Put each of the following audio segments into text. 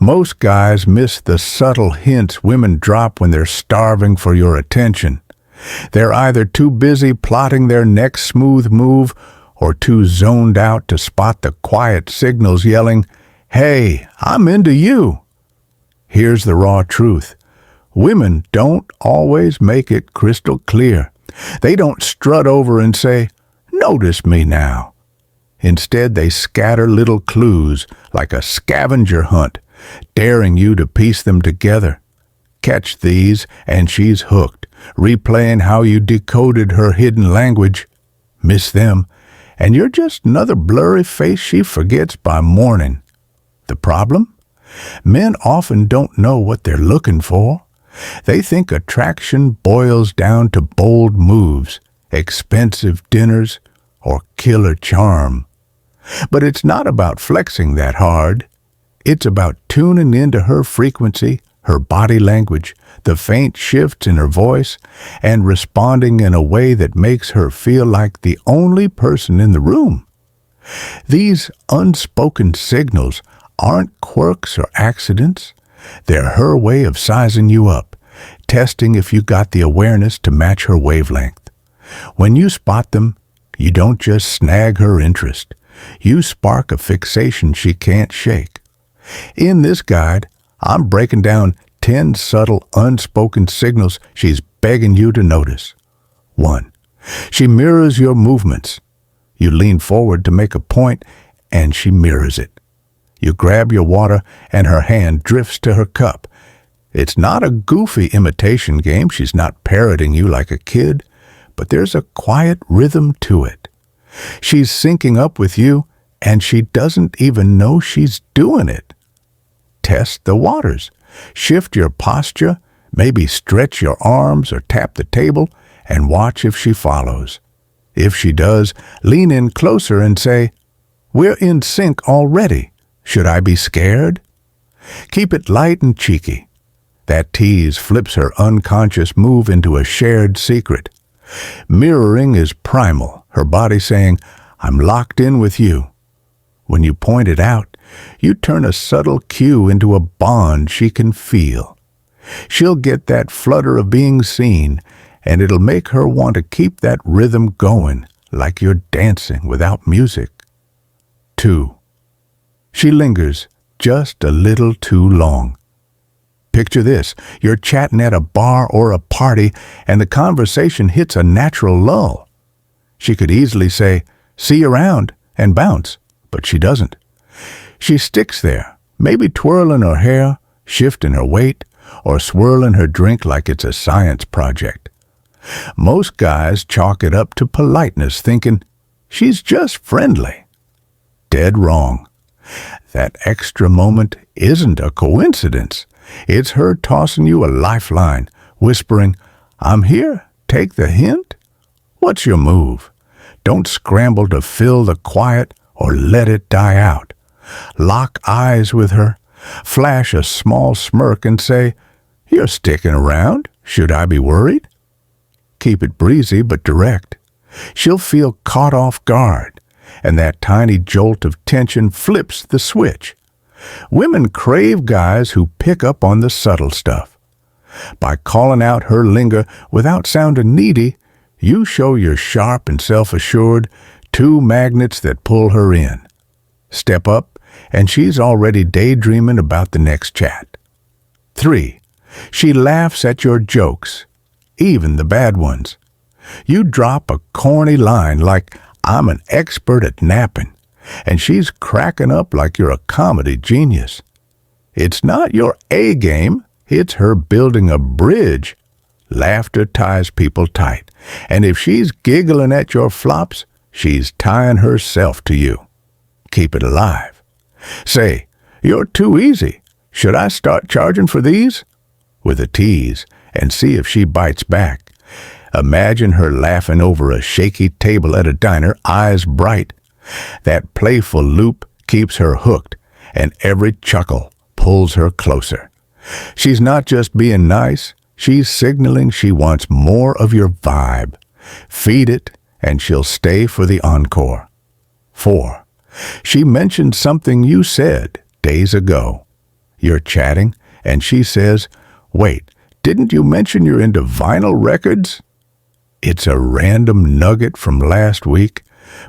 Most guys miss the subtle hints women drop when they're starving for your attention. They're either too busy plotting their next smooth move or too zoned out to spot the quiet signals yelling, "Hey, I'm into you." Here's the raw truth. Women don't always make it crystal clear. They don't strut over and say, "Notice me now." Instead, they scatter little clues like a scavenger hunt, daring you to piece them together. Catch these, and she's hooked, replaying how you decoded her hidden language. Miss them, and you're just another blurry face she forgets by morning. The problem? Men often don't know what they're looking for. They think attraction boils down to bold moves, expensive dinners, or killer charm. But it's not about flexing that hard. It's about tuning into her frequency, her body language, the faint shifts in her voice, and responding in a way that makes her feel like the only person in the room. These unspoken signals aren't quirks or accidents. They're her way of sizing you up, testing if you got the awareness to match her wavelength. When you spot them, you don't just snag her interest. You spark a fixation she can't shake. In this guide, I'm breaking down 10 subtle, unspoken signals she's begging you to notice. 1. She mirrors your movements. You lean forward to make a point, and she mirrors it. You grab your water, and her hand drifts to her cup. It's not a goofy imitation game. She's not parroting you like a kid, but there's a quiet rhythm to it. She's syncing up with you, and she doesn't even know she's doing it. Test the waters. Shift your posture, maybe stretch your arms or tap the table, and watch if she follows. If she does, lean in closer and say, "We're in sync already. Should I be scared?" Keep it light and cheeky. That tease flips her unconscious move into a shared secret. Mirroring is primal, her body saying, "I'm locked in with you." When you point it out, you turn a subtle cue into a bond she can feel. She'll get that flutter of being seen, and it'll make her want to keep that rhythm going, like you're dancing without music. 2. She lingers just a little too long. Picture this. You're chatting at a bar or a party, and the conversation hits a natural lull. She could easily say, "See you around," and bounce, but she doesn't. She sticks there, maybe twirling her hair, shifting her weight, or swirling her drink like it's a science project. Most guys chalk it up to politeness, thinking, "She's just friendly." Dead wrong. That extra moment isn't a coincidence. It's her tossing you a lifeline, whispering, "I'm here, take the hint." What's your move? Don't scramble to fill the quiet or let it die out. Lock eyes with her, flash a small smirk and say, "You're sticking around. Should I be worried?" Keep it breezy but direct. She'll feel caught off guard, and that tiny jolt of tension flips the switch. Women crave guys who pick up on the subtle stuff. By calling out her linger without sounding needy, you show you're sharp and self-assured, two magnets that pull her in. Step up, and she's already daydreaming about the next chat. 3. She laughs at your jokes, even the bad ones. You drop a corny line like, "I'm an expert at napping," and she's cracking up like you're a comedy genius. It's not your A game, it's her building a bridge. Laughter ties people tight, and if she's giggling at your flops, she's tying herself to you. Keep it alive. Say, "You're too easy. Should I start charging for these?" with a tease, and see if she bites back. Imagine her laughing over a shaky table at a diner, eyes bright. That playful loop keeps her hooked, and every chuckle pulls her closer. She's not just being nice, she's signaling she wants more of your vibe. Feed it, and she'll stay for the encore. 4. She mentioned something you said days ago. You're chatting, and she says, "Wait, didn't you mention you're into vinyl records?" It's a random nugget from last week,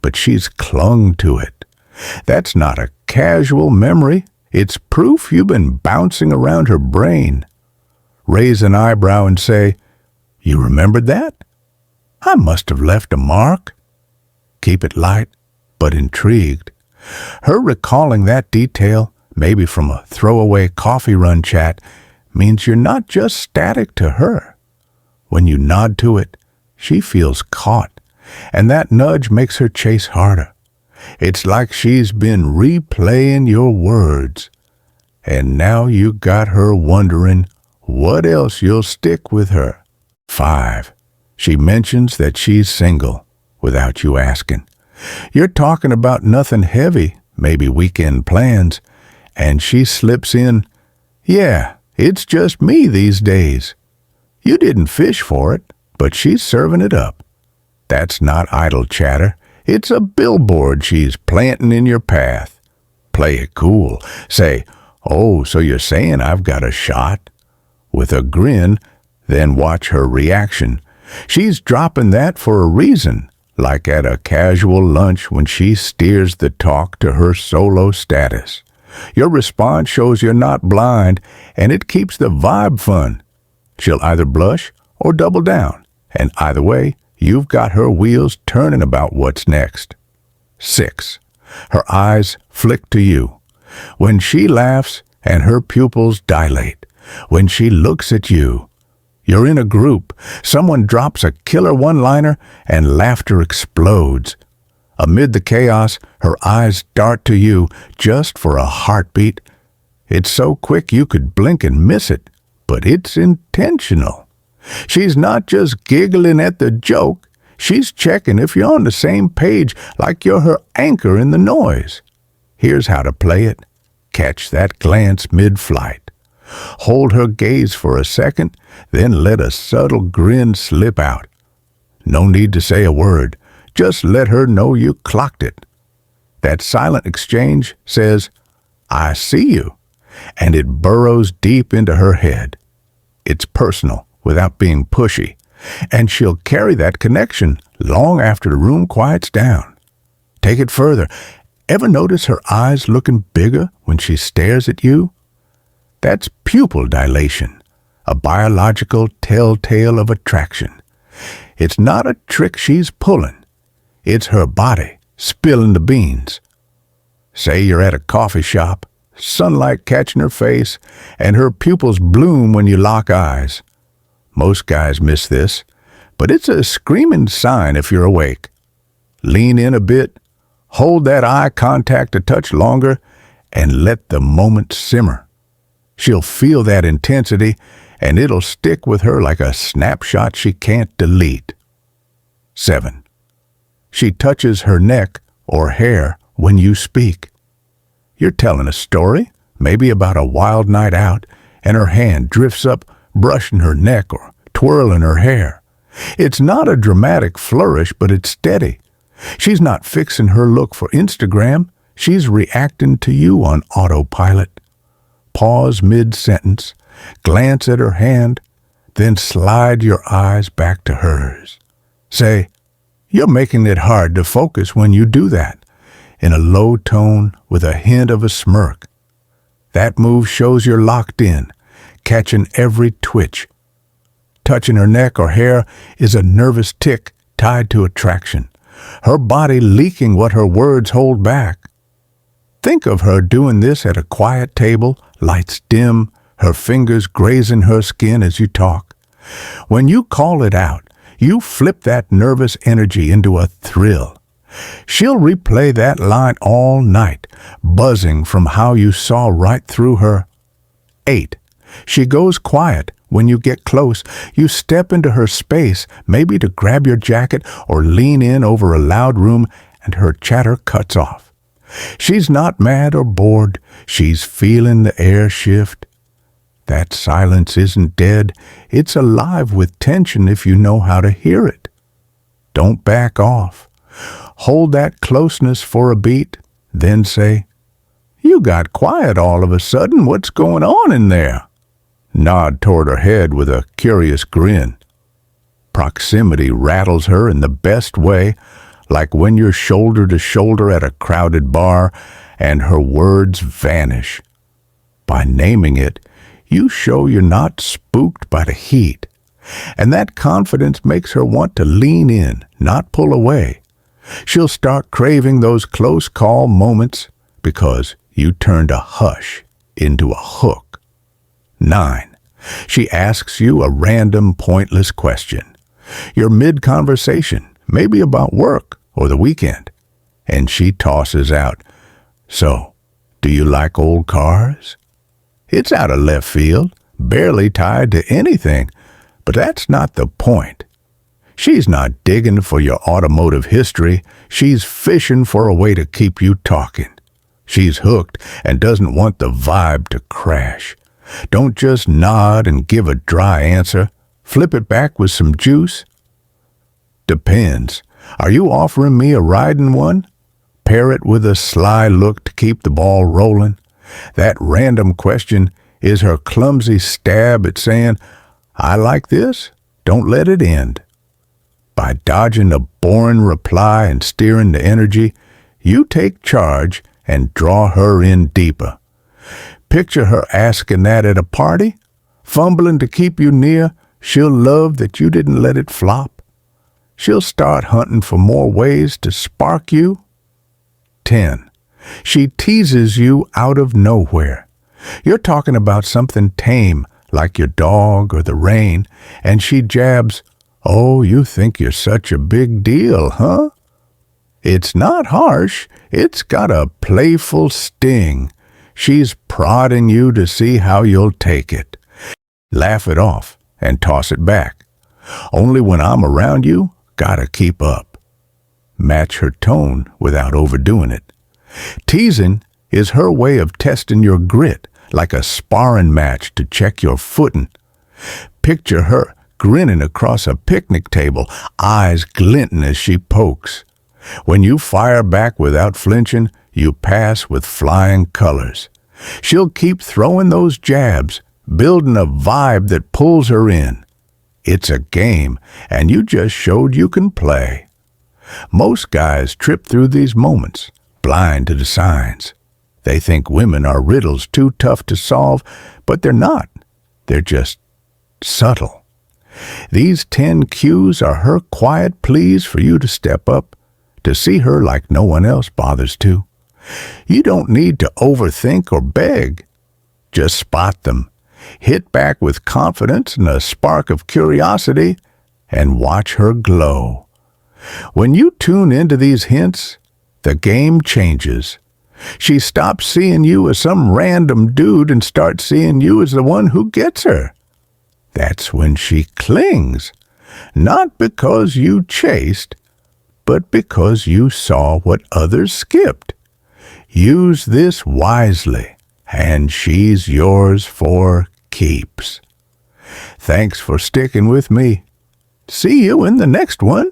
but she's clung to it. That's not a casual memory. It's proof you've been bouncing around her brain. Raise an eyebrow and say, "You remembered that? I must have left a mark." Keep it light, but intrigued. Her recalling that detail, maybe from a throwaway coffee run chat, means you're not just static to her. When you nod to it, she feels caught, and that nudge makes her chase harder. It's like she's been replaying your words, and now you got her wondering what else you'll stick with her. 5. She mentions that she's single without you asking. You're talking about nothing heavy, maybe weekend plans, and she slips in, "Yeah, it's just me these days." You didn't fish for it, but she's serving it up. That's not idle chatter. It's a billboard she's planting in your path. Play it cool. Say, "Oh, so you're saying I've got a shot?" With a grin, then watch her reaction. She's dropping that for a reason, like at a casual lunch when she steers the talk to her solo status. Your response shows you're not blind, and it keeps the vibe fun. She'll either blush or double down, and either way, you've got her wheels turning about what's next. 6. Her eyes flick to you. When she laughs and her pupils dilate, when she looks at you, you're in a group, someone drops a killer one-liner, and laughter explodes. Amid the chaos, her eyes dart to you just for a heartbeat. It's so quick you could blink and miss it, but it's intentional. She's not just giggling at the joke, she's checking if you're on the same page, like you're her anchor in the noise. Here's how to play it. Catch that glance mid-flight. Hold her gaze for a second, then let a subtle grin slip out. No need to say a word, just let her know you clocked it. That silent exchange says, "I see you," and it burrows deep into her head. It's personal without being pushy, and she'll carry that connection long after the room quiets down. Take it further. Ever notice her eyes looking bigger when she stares at you? That's pupil dilation, a biological telltale of attraction. It's not a trick she's pulling. It's her body spilling the beans. Say you're at a coffee shop, sunlight catching her face, and her pupils bloom when you lock eyes. Most guys miss this, but it's a screaming sign if you're awake. Lean in a bit, hold that eye contact a touch longer, and let the moment simmer. She'll feel that intensity, and it'll stick with her like a snapshot she can't delete. 7. She touches her neck or hair when you speak. You're telling a story, maybe about a wild night out, and her hand drifts up, brushing her neck or twirling her hair. It's not a dramatic flourish, but it's steady. She's not fixing her look for Instagram. She's reacting to you on autopilot. Pause mid-sentence, glance at her hand, then slide your eyes back to hers. Say, "You're making it hard to focus when you do that," in a low tone with a hint of a smirk. That move shows you're locked in, catching every twitch. Touching her neck or hair is a nervous tick tied to attraction, her body leaking what her words hold back. Think of her doing this at a quiet table, lights dim, her fingers grazing her skin as you talk. When you call it out, you flip that nervous energy into a thrill. She'll replay that line all night, buzzing from how you saw right through her. 8. She goes quiet when you get close. You step into her space, maybe to grab your jacket or lean in over a loud room, and her chatter cuts off. She's not mad or bored. She's feeling the air shift. That silence isn't dead. It's alive with tension if you know how to hear it. Don't back off. Hold that closeness for a beat, then say, You got quiet all of a sudden. What's going on in there? Nod toward her head with a curious grin. Proximity rattles her in the best way, like when you're shoulder to shoulder at a crowded bar and her words vanish. By naming it, you show you're not spooked by the heat, and that confidence makes her want to lean in, not pull away. She'll start craving those close call moments because you turned a hush into a hook. 9. She asks you a random, pointless question. You're mid-conversation, maybe about work or the weekend, and she tosses out, "So, do you like old cars?" It's out of left field, barely tied to anything, but that's not the point. She's not digging for your automotive history. She's fishing for a way to keep you talking. She's hooked and doesn't want the vibe to crash. Don't just nod and give a dry answer. Flip it back with some juice. Depends. Are you offering me a riding one? Pair it with a sly look to keep the ball rolling. That random question is her clumsy stab at saying, "I like this, don't let it end." By dodging a boring reply and steering the energy, you take charge and draw her in deeper. Picture her asking that at a party, fumbling to keep you near. She'll love that you didn't let it flop. She'll start hunting for more ways to spark you. 10. She teases you out of nowhere. You're talking about something tame, like your dog or the rain, and she jabs, "Oh, you think you're such a big deal, huh?" It's not harsh. It's got a playful sting. She's prodding you to see how you'll take it. Laugh it off and toss it back. "Only when I'm around you, gotta keep up." Match her tone without overdoing it. Teasing is her way of testing your grit, like a sparring match to check your footing. Picture her grinning across a picnic table, eyes glinting as she pokes. When you fire back without flinching, you pass with flying colors. She'll keep throwing those jabs, building a vibe that pulls her in. It's a game, and you just showed you can play. Most guys trip through these moments, blind to the signs. They think women are riddles too tough to solve, but they're not. They're just subtle. These 10 cues are her quiet pleas for you to step up, to see her like no one else bothers to. You don't need to overthink or beg. Just spot them. Hit back with confidence and a spark of curiosity, and watch her glow. When you tune into these hints, the game changes. She stops seeing you as some random dude and starts seeing you as the one who gets her. That's when she clings, not because you chased, but because you saw what others skipped. Use this wisely, and she's yours for keeps. Thanks for sticking with me. See you in the next one.